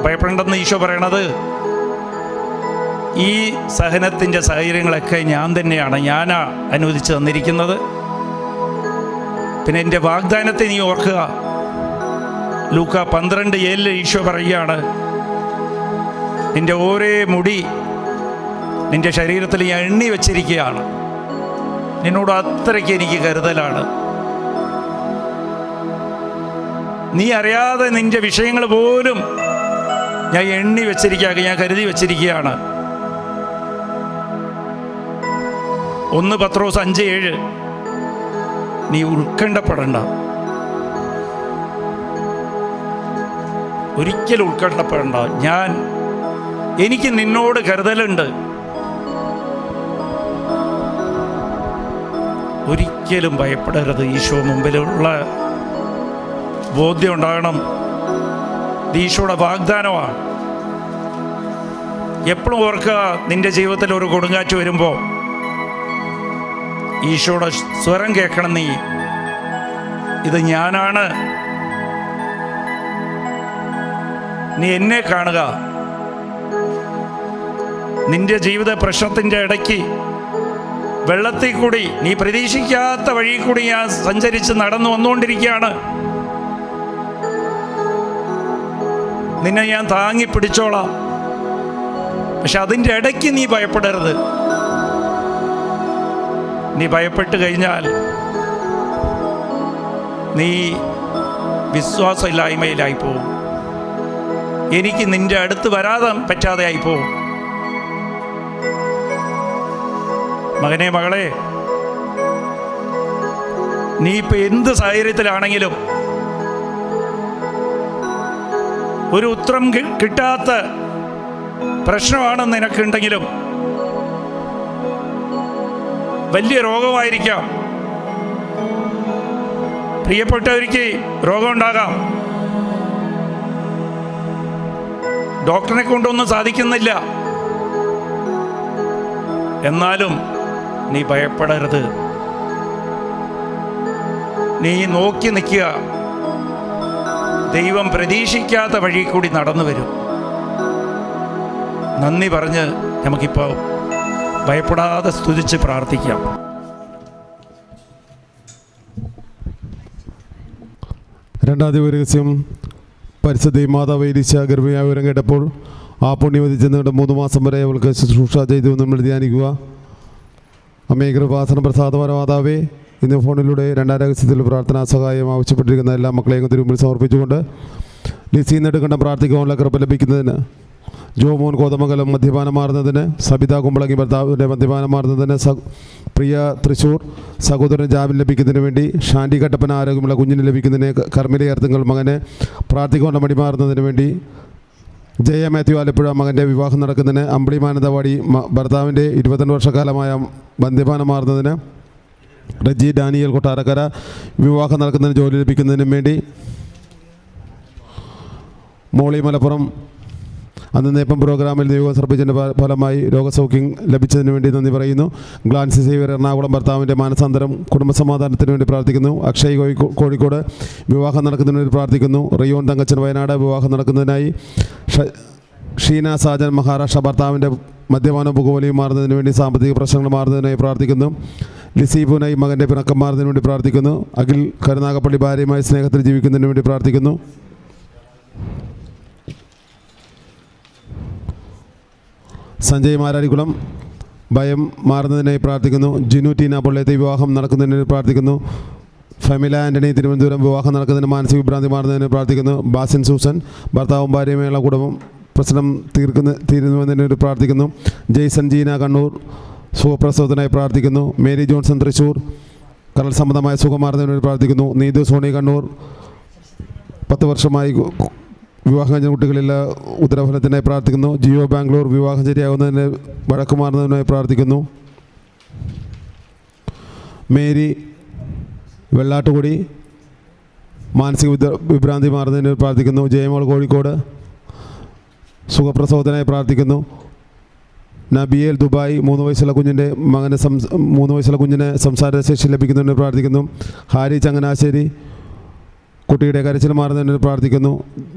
ഭയപ്പെടേണ്ടെന്ന് ഈശോ പറയണത്? ഈ സഹനത്തിൻ്റെ സാഹചര്യങ്ങളൊക്കെ ഞാൻ തന്നെയാണ്, ഞാനാ അനുവദിച്ച് തന്നിരിക്കുന്നത്. പിന്നെ എൻ്റെ വാഗ്ദാനത്തെ നീ ഓർക്കുക. ലൂക്ക 12:7 ഈശോ പറയുകയാണ്, നിൻ്റെ ഓരോ മുടി നിൻ്റെ ശരീരത്തിൽ ഞാൻ എണ്ണി വച്ചിരിക്കുകയാണ്. നിന്നോട് അത്രയ്ക്ക് എനിക്ക് കരുതലാണ്. നീ അറിയാതെ നിൻ്റെ വിഷയങ്ങൾ പോലും ഞാൻ എണ്ണി വച്ചിരിക്കുക, ഞാൻ കരുതി വച്ചിരിക്കുകയാണ്. 1 പത്രോസ് 5:7. നീ ഉത്കണ്ഠപ്പെടണ്ട, ഒരിക്കലും ഉത്കണ്ഠപ്പെടണ്ട. എനിക്ക് നിന്നോട് കരുതലുണ്ട്. ഒരിക്കലും ഭയപ്പെടരുത്. ഈശോ മുമ്പിലുള്ള ബോധ്യം ഉണ്ടാകണം. ഈശോയുടെ വാഗ്ദാനമാണ്. എപ്പോഴും ഓർക്കുക, നിന്റെ ജീവിതത്തിൽ ഒരു കൊടുങ്കാറ്റ് വരുമ്പോൾ ഈശോയുടെ സ്വരം കേൾക്കണം. നീ ഇത് ഞാനാണ്, നീ എന്നെ കാണുക. നിന്റെ ജീവിത പ്രശ്നത്തിൻ്റെ ഇടയ്ക്ക് വെള്ളത്തിൽ കൂടി, നീ പ്രതീക്ഷിക്കാത്ത വഴി കൂടി ഞാൻ സഞ്ചരിച്ച് നടന്നു വന്നുകൊണ്ടിരിക്കുകയാണ്. നിന്നെ ഞാൻ താങ്ങി പിടിച്ചോളാം. പക്ഷെ അതിൻ്റെ ഇടയ്ക്ക് നീ ഭയപ്പെടരുത്. നീ ഭയപ്പെട്ട് കഴിഞ്ഞാൽ നീ വിശ്വാസമില്ലായ്മയിലായി പോവും. എനിക്ക് നിന്റെ അടുത്ത് വരാതെ പറ്റാതെ ആയിപ്പോവും. മകനെ മകളെ, നീ ഇപ്പം എന്ത് സാഹചര്യത്തിലാണെങ്കിലും, ഒരു ഉത്തരം കിട്ടാത്ത പ്രശ്നമാണെന്ന് നിനക്കുണ്ടെങ്കിലും, വലിയ രോഗമായിരിക്കാം, പ്രിയപ്പെട്ടവർക്ക് രോഗമുണ്ടാകാം, ഡോക്ടറിനെ കൊണ്ടൊന്നും സാധിക്കുന്നില്ല, എന്നാലും നീ ഭയപ്പെടരുത്. നീ നോക്കി നിൽക്കുക. ദൈവം പ്രതീക്ഷിക്കാത്ത വഴി കൂടി നടന്നു വരും. നന്ദി പറഞ്ഞ് നമുക്കിപ്പോൾ ഭയപ്പെടാതെ സ്തുതിച്ച് പ്രാർത്ഥിക്കാം. രണ്ടാം ദിവസം പരിശുദ്ധ മാതാവ് എലീശ ഗർഭിണിയായ വിവരം കേട്ടപ്പോൾ ആ പുണ്യവതി ചെന്നിട്ട് 3 മാസം വരെ അവൾക്ക് ശുശ്രൂഷ ചെയ്തു നമ്മൾ ധ്യാനിക്കുക. അമ്മേ കൃപാസന പ്രസാദപര മാതാവേ, ഇന്ന് ഫോണിലൂടെ രണ്ടാം രഹസ്യത്തിൽ പ്രാർത്ഥനാ സഹായം ആവശ്യപ്പെട്ടിരിക്കുന്ന എല്ലാ മക്കളെയും തിരുമുമ്പിൽ സമർപ്പിച്ചുകൊണ്ട് ലിസിയിൽ നിന്ന് എടുക്കേണ്ട പ്രാർത്ഥിക്കാനുള്ള കൃപ ലഭിക്കുന്നതിന്, ജോമോൻ കോതമംഗലം മദ്യപാനം മാറുന്നതിന്, സബിത കുമ്പളങ്ങി ഭർത്താവിൻ്റെ മദ്യപാനം മാറുന്നതിന്, പ്രിയ തൃശ്ശൂർ സഹോദരൻ ജാമ്യം ലഭിക്കുന്നതിന് വേണ്ടി, ഷാൻഡി കട്ടപ്പന ആരോഗ്യമുള്ള കുഞ്ഞിന് ലഭിക്കുന്നതിന്, കർമ്മിലയർത്തുങ്ങൾ മകനെ പ്രാർത്ഥിക്കൊണ്ട് മടി മാറുന്നതിന് വേണ്ടി, ജയ മാത്യു ആലപ്പുഴ മകൻ്റെ വിവാഹം നടക്കുന്നതിന്, അമ്പിളി മാനന്തവാടി ഭർത്താവിൻ്റെ 22 വർഷക്കാലമായ മദ്യപാനം മാറുന്നതിന്, റജി ഡാനിയൽ കൊട്ടാരക്കര വിവാഹം നടക്കുന്നതിന് ജോലി ലഭിക്കുന്നതിനും വേണ്ടി, മോളി മലപ്പുറം അന്നേപ്പം പ്രോഗ്രാമിൽ ദൈവം സർപ്പിച്ചതിൻ്റെ ഫലമായി രോഗസൗഖ്യം ലഭിച്ചതിന് വേണ്ടി നന്ദി പറയുന്നു. ഗ്ലാൻസി സേവ്യർ എറണാകുളം ഭർത്താവിൻ്റെ മാനസാന്തരം കുടുംബസമാധാനത്തിന് വേണ്ടി പ്രാർത്ഥിക്കുന്നു. അക്ഷയ് കോഴിക്കോട് വിവാഹം നടക്കുന്നതിന് വേണ്ടി പ്രാർത്ഥിക്കുന്നു. റിയോൺ തങ്കച്ചൻ വയനാട് വിവാഹം നടക്കുന്നതിനായി, ഷീന സാജൻ മഹാരാഷ്ട്ര ഭർത്താവിൻ്റെ മദ്യപാനം പുകവലിയും മാറുന്നതിന് വേണ്ടി സാമ്പത്തിക പ്രശ്നങ്ങൾ മാറുന്നതിനായി പ്രാർത്ഥിക്കുന്നു. ലിസി പൂനായി മകൻ്റെ പിണക്കം മാറുന്നതിന് വേണ്ടി പ്രാർത്ഥിക്കുന്നു. അഖിൽ കരുനാഗപ്പള്ളി ഭാര്യയുമായി സ്നേഹത്തിൽ ജീവിക്കുന്നതിന് വേണ്ടി പ്രാർത്ഥിക്കുന്നു. സഞ്ജയ് മാരാരിക്കുളം ഭയം മാറുന്നതിനായി പ്രാർത്ഥിക്കുന്നു. ജിനു ടീന പൊള്ളയത്തെ വിവാഹം നടക്കുന്നതിന് വേണ്ടി പ്രാർത്ഥിക്കുന്നു. ഫെമില ആൻ്റണി തിരുവനന്തപുരം വിവാഹം നടക്കുന്നതിന് മാനസിക വിഭ്രാന്തി മാറുന്നതിന് പ്രാർത്ഥിക്കുന്നു. ബാസിൻ സൂസൻ ഭർത്താവും ഭാര്യയുമായുള്ള കുടുംബം പ്രശ്നം തീരുന്നതിന് വേണ്ടി പ്രാർത്ഥിക്കുന്നു. ജെയ്സൺ ജീന കണ്ണൂർ സുഖപ്രസവത്തിനായി പ്രാർത്ഥിക്കുന്നു. മേരി ജോൺസൺ തൃശ്ശൂർ കരൾ സംബന്ധമായ സുഖം മാറുന്നതിന് വേണ്ടി പ്രാർത്ഥിക്കുന്നു. നീതു സോണി കണ്ണൂർ 10 വർഷമായി വിവാഹം കഴിഞ്ഞ കുട്ടികളില്ല ഉദരഫലത്തിനായി പ്രാർത്ഥിക്കുന്നു. ജിയോ ബാംഗ്ലൂർ വിവാഹം ശരിയാകുന്നതിന് വഴക്ക് മാറുന്നതിനായി പ്രാർത്ഥിക്കുന്നു. മേരി വെള്ളാട്ടുകുടി മാനസിക വിഭ്രാന്തി മാറുന്നതിന് പ്രാർത്ഥിക്കുന്നു. ജയമോൾ കോഴിക്കോട് സുഖപ്രസവത്തിനായി പ്രാർത്ഥിക്കുന്നു. നബിയേൽ ദുബായ് 3 വയസ്സുള്ള കുഞ്ഞിൻ്റെ മകന് 3 വയസ്സുള്ള കുഞ്ഞിന് സംസാരശേഷി ലഭിക്കുന്നതിന് പ്രാർത്ഥിക്കുന്നു. ഹാരി ചങ്ങനാശ്ശേരി കുട്ടിയുടെ കരച്ചിൽ മാറുന്നതിന് പ്രാർത്ഥിക്കുന്നു.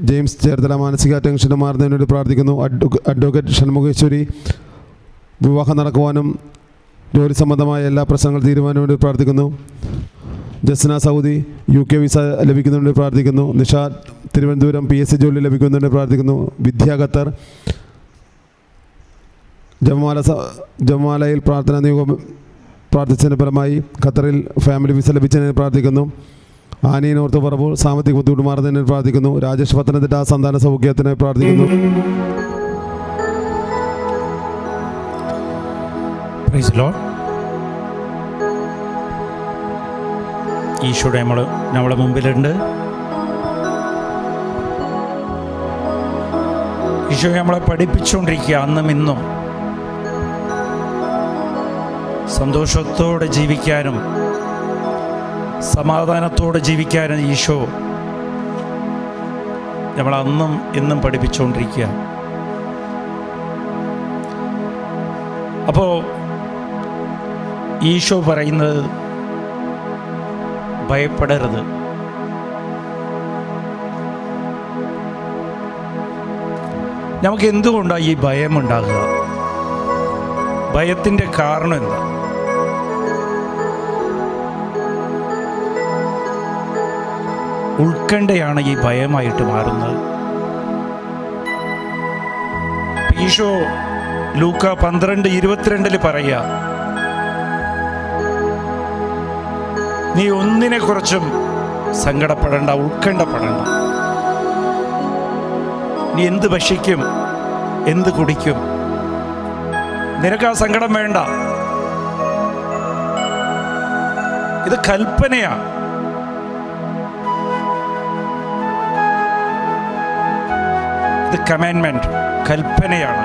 ജെയിംസ് ചേർത്തല മാനസിക ടെൻഷൻ മാറുന്നതിന് വേണ്ടി പ്രാർത്ഥിക്കുന്നു. അഡ്വക്കേറ്റ് ഷൺമുഖേശ്വരി വിവാഹം നടക്കുവാനും ജോലി സംബന്ധമായ എല്ലാ പ്രശ്നങ്ങൾ തീരുവാനും വേണ്ടി പ്രാർത്ഥിക്കുന്നു. ജസ്ന സൗദി UK വിസ ലഭിക്കുന്നതിന് വേണ്ടി പ്രാർത്ഥിക്കുന്നു. നിഷാദ് തിരുവനന്തപുരം PSC ജോലി ലഭിക്കുന്നതിന് വേണ്ടി പ്രാർത്ഥിക്കുന്നു. വിദ്യ ഖത്തർ ജമാലയിൽ പ്രാർത്ഥനാ നിയോഗം പ്രാർത്ഥിച്ചതിന് ഫലമായി ഖത്തറിൽ ഫാമിലി വിസ ലഭിച്ചതിന് പ്രാർത്ഥിക്കുന്നു. ആനീനോർത്ത് പറമ്പോൾ സാമ്പത്തിക ബുദ്ധിമുട്ട് മാറുന്നതിന് പ്രാർത്ഥിക്കുന്നു. രാജേഷ് പത്തനംതിട്ട സന്താന സൗഖ്യത്തിന് പ്രാർത്ഥിക്കുന്നു. Praise the Lord. ഈശോയുടെ നമ്മളെ മുമ്പിലുണ്ട്. ഈശോ നമ്മളെ പഠിപ്പിച്ചുകൊണ്ടിരിക്കുക. അന്നും ഇന്നും സന്തോഷത്തോടെ ജീവിക്കാനും സമാധാനത്തോടെ ജീവിക്കാനും ഈശോ നമ്മളന്നും ഇന്നും പഠിപ്പിച്ചുകൊണ്ടിരിക്കുക. അപ്പോൾ ഈശോ പറയുന്നത് ഭയപ്പെടരുത്. നമുക്ക് എന്തുകൊണ്ടാണ് ഈ ഭയമുണ്ടാകുക? ഭയത്തിൻ്റെ കാരണം എന്താ? ഉത്കണ്ഠയാണ് ഈ ഭയമായിട്ട് മാറുന്നത്. ഈശോ ലൂക്ക 12:22 പറയുക, നീ ഒന്നിനെക്കുറിച്ചും സങ്കടപ്പെടേണ്ട, ഉത്കണ്ഠപ്പെടേണ്ട. നീ എന്ത് ഭക്ഷിക്കും, എന്ത് കുടിക്കും, നിനക്ക് ആ സങ്കടം വേണ്ട. ഇത് കൽപ്പനയാണ്. ഇത് കമാൻഡ്മെന്റ്, കൽപ്പനയാണ്.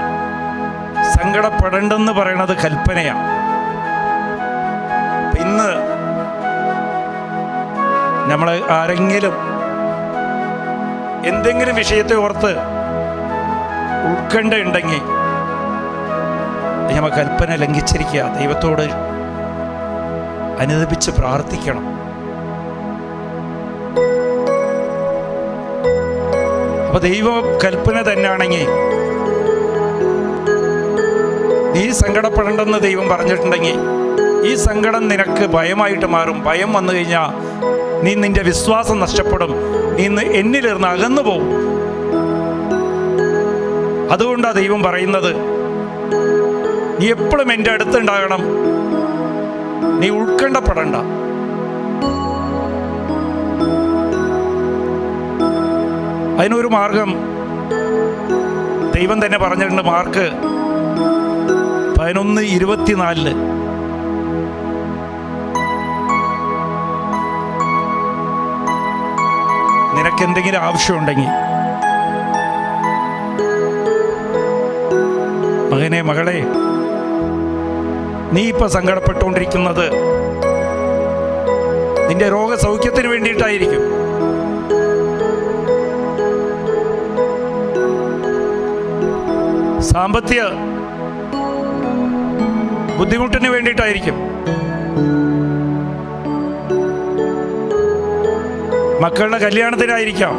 സങ്കടപ്പെടേണ്ടെന്ന് പറയണത് കൽപ്പനയാണ്. ഇന്ന് നമ്മൾ ആരെങ്കിലും എന്തെങ്കിലും വിഷയത്തെ ഓർത്ത് ഉത്കണ്ഠ ഉണ്ടെങ്കിൽ നമ്മൾ കൽപ്പന ലംഘിച്ചിരിക്കുക. ദൈവത്തോട് അനുദപിച്ച് പ്രാർത്ഥിക്കണം. അപ്പൊ ദൈവ കൽപ്പന തന്നെയാണെങ്കിൽ നീ സങ്കടപ്പെടേണ്ടെന്ന് ദൈവം പറഞ്ഞിട്ടുണ്ടെങ്കിൽ ഈ സങ്കടം നിനക്ക് ഭയമായിട്ട് മാറും. ഭയം വന്നു കഴിഞ്ഞാൽ നീ നിന്റെ വിശ്വാസം നഷ്ടപ്പെടും. നീ എന്നിലിരുന്ന് അകന്നു പോകും. അതുകൊണ്ടാണ് ദൈവം പറയുന്നത്, നീ എപ്പോഴും എൻ്റെ അടുത്തുണ്ടാകണം, നീ ഉത്കണ്ഠപ്പെടണ്ട. അതിനൊരു മാർഗം ദൈവം തന്നെ പറഞ്ഞിട്ടുണ്ട്. മാർക്ക് 11:24 നിനക്കെന്തെങ്കിലും ആവശ്യമുണ്ടെങ്കിൽ, മകനെ മകളെ, നീ ഇപ്പൊ സങ്കടപ്പെട്ടുകൊണ്ടിരിക്കുന്നത് നിന്റെ രോഗസൗഖ്യത്തിന് വേണ്ടിയിട്ടായിരിക്കും. സാമ്പത്തിക ബുദ്ധിമുട്ടിന് വേണ്ടിയിട്ടായിരിക്കും. മക്കളുടെ കല്യാണത്തിനായിരിക്കാം.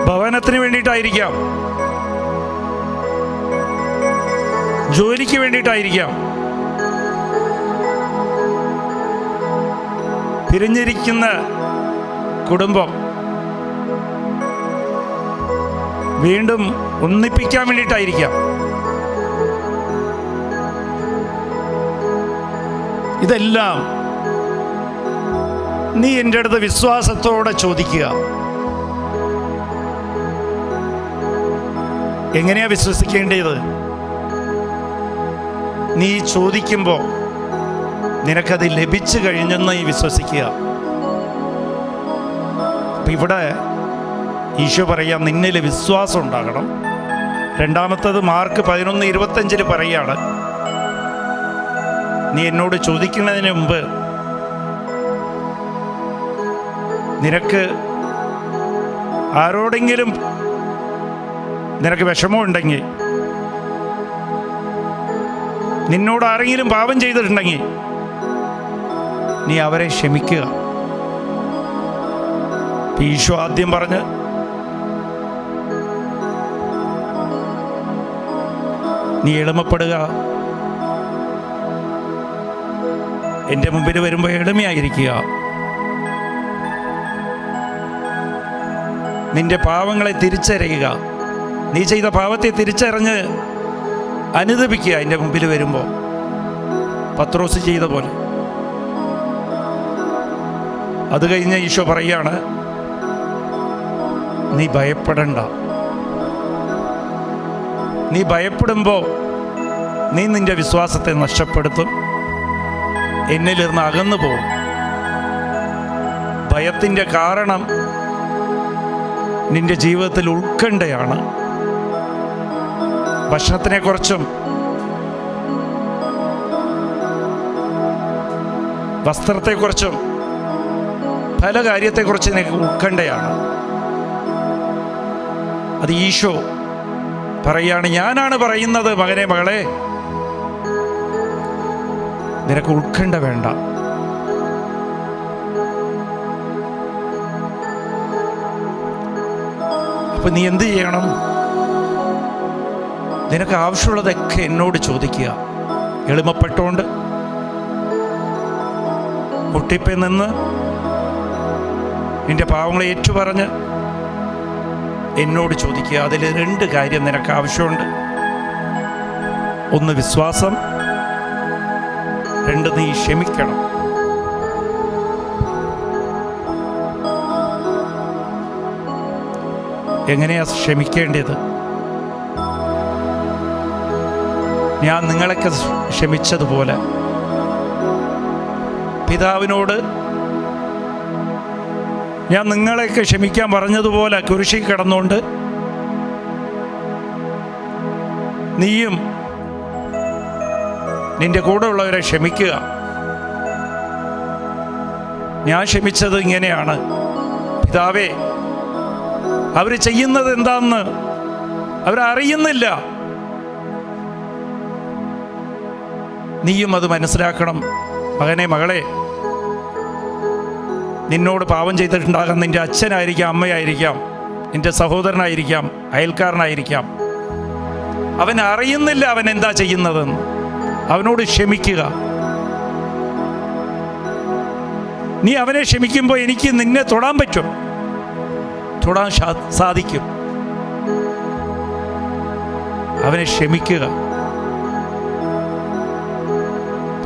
ഭവനത്തിന് വേണ്ടിയിട്ടായിരിക്കാം. ജോലിക്ക് വേണ്ടിയിട്ടായിരിക്കാം, പിരിഞ്ഞിരിക്കുന്ന കുടുംബം വീണ്ടും ഒന്നിപ്പിക്കാൻ വേണ്ടിയിട്ടായിരിക്കാം. ഇതെല്ലാം നീ എൻ്റെ അടുത്ത് വിശ്വാസത്തോടെ ചോദിക്കുക. എങ്ങനെയാ വിശ്വസിക്കേണ്ടത്? നീ ചോദിക്കുമ്പോൾ നിനക്കത് ലഭിച്ചു കഴിഞ്ഞെന്ന് നീ വിശ്വസിക്കുക. അപ്പം ഇവിടെ ഈശോ പറയാം, നിന്നിൽ വിശ്വാസം ഉണ്ടാകണം. രണ്ടാമത്തത് മാർക്ക് 11:25 പറയാണ്, നീ എന്നോട് ചോദിക്കുന്നതിന് മുമ്പ് നിനക്ക് ആരോടെങ്കിലും നിനക്ക് വിഷമമുണ്ടെങ്കിൽ, നിന്നോട് ആരെങ്കിലും പാപം ചെയ്തിട്ടുണ്ടെങ്കിൽ നീ അവരെ ക്ഷമിക്കുക. ഈശോ ആദ്യം പറഞ്ഞ് നീ എളിമപ്പെടുക, എൻ്റെ മുമ്പിൽ വരുമ്പോൾ എളിമയായിരിക്കുക, നിന്റെ പാവങ്ങളെ തിരിച്ചറിയുക, നീ ചെയ്ത പാവത്തെ തിരിച്ചറിഞ്ഞ് അനുദപിക്കുക എൻ്റെ മുമ്പിൽ വരുമ്പോൾ, പത്രോസ് ചെയ്ത പോലെ. അത് കഴിഞ്ഞ് ഈശോ പറയാണ്, നീ ഭയപ്പെടണ്ട. നീ ഭയപ്പെടുമ്പോൾ നീ നിന്റെ വിശ്വാസത്തെ നഷ്ടപ്പെടുത്തും, എന്നിലിരുന്ന് അകന്നു പോകും. ഭയത്തിൻ്റെ കാരണം നിന്റെ ജീവിതത്തിൽ ഉത്കണ്ഠയാണ്. ഭക്ഷണത്തിനെക്കുറിച്ചും വസ്ത്രത്തെക്കുറിച്ചും പല കാര്യത്തെക്കുറിച്ച് നിനക്ക് ഉത്കണ്ഠയാണ്. അത് ഈശോ പറയാണ്, ഞാനാണ് പറയുന്നത്, മകനെ മകളെ, നിനക്ക് ഉത്കണ്ഠ വേണ്ട. അപ്പൊ നീ എന്ത് ചെയ്യണം? നിനക്ക് ആവശ്യമുള്ളതൊക്കെ എന്നോട് ചോദിക്കുക. എളിമപ്പെട്ടുകൊണ്ട് മുട്ടിപ്പേ നിന്ന് നിന്റെ പാവങ്ങളെ ഏറ്റുപറഞ്ഞ് എന്നോട് ചോദിക്കുക. അതിൽ 2 കാര്യം നിനക്ക് ആവശ്യമുണ്ട്. ഒന്ന് വിശ്വാസം, 2 നീ ക്ഷമിക്കണം. എങ്ങനെയാ ക്ഷമിക്കേണ്ടത്? ഞാൻ നിങ്ങളൊക്കെ ക്ഷമിച്ചതുപോലെ പിതാവിനോട് ഞാൻ നിങ്ങളെയൊക്കെ ക്ഷമിക്കാൻ പറഞ്ഞതുപോലെ കുരിശിൽ കിടന്നുകൊണ്ട് നീയും നിന്റെ കൂടെ ഉള്ളവരെ ക്ഷമിക്കുക. ഞാൻ ക്ഷമിച്ചത് ഇങ്ങനെയാണ് പിതാവേ, അവർ ചെയ്യുന്നത് എന്താണെന്ന് അവരറിയുന്നില്ല. നീയും അത് മനസ്സിലാക്കണം. മകനെ മകളെ, നിന്നോട് പാപം ചെയ്തിട്ടുണ്ടാകാം നിൻ്റെ അച്ഛനായിരിക്കാം, അമ്മയായിരിക്കാം, നിൻ്റെ സഹോദരനായിരിക്കാം, അയൽക്കാരനായിരിക്കാം. അവൻ അറിയുന്നില്ല അവൻ എന്താ ചെയ്യുന്നതെന്ന്. അവനോട് ക്ഷമിക്കുക. നീ അവനെ ക്ഷമിക്കുമ്പോൾ എനിക്ക് നിന്നെ തൊടാൻ പറ്റും, തൊടാൻ സാധിക്കും. അവനെ ക്ഷമിക്കുക.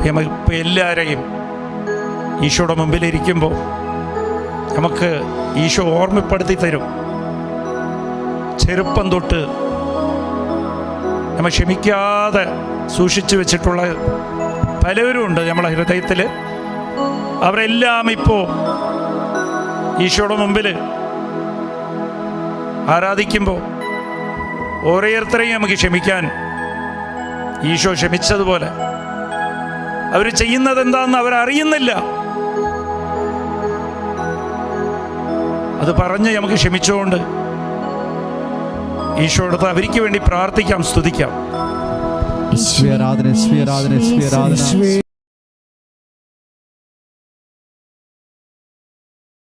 ഇപ്പം എല്ലാവരെയും ഈശോയുടെ മുമ്പിലിരിക്കുമ്പോൾ നമുക്ക് ഈശോ ഓർമ്മപ്പെടുത്തി തരും. ചെറുപ്പം തൊട്ട് നമ്മൾ ക്ഷമിക്കാതെ സൂക്ഷിച്ചു വെച്ചിട്ടുള്ള പലരും ഉണ്ട് നമ്മളെ ഹൃദയത്തിൽ. അവരെല്ലാം ഇപ്പോൾ ഈശോയുടെ മുമ്പിൽ ആരാധിക്കുമ്പോൾ ഓരോരുത്തരെയും നമുക്ക് ക്ഷമിക്കാൻ ഈശോ ക്ഷമിച്ചതുപോലെ. അവർ ചെയ്യുന്നത് എന്താണെന്ന് അവരറിയുന്നില്ല. അത് പറഞ്ഞ് നമുക്ക് ക്ഷമിച്ചുകൊണ്ട് ഈശോയോടത്ത് അവർക്ക് വേണ്ടി പ്രാർത്ഥിക്കാം, സ്തുതിക്കാം.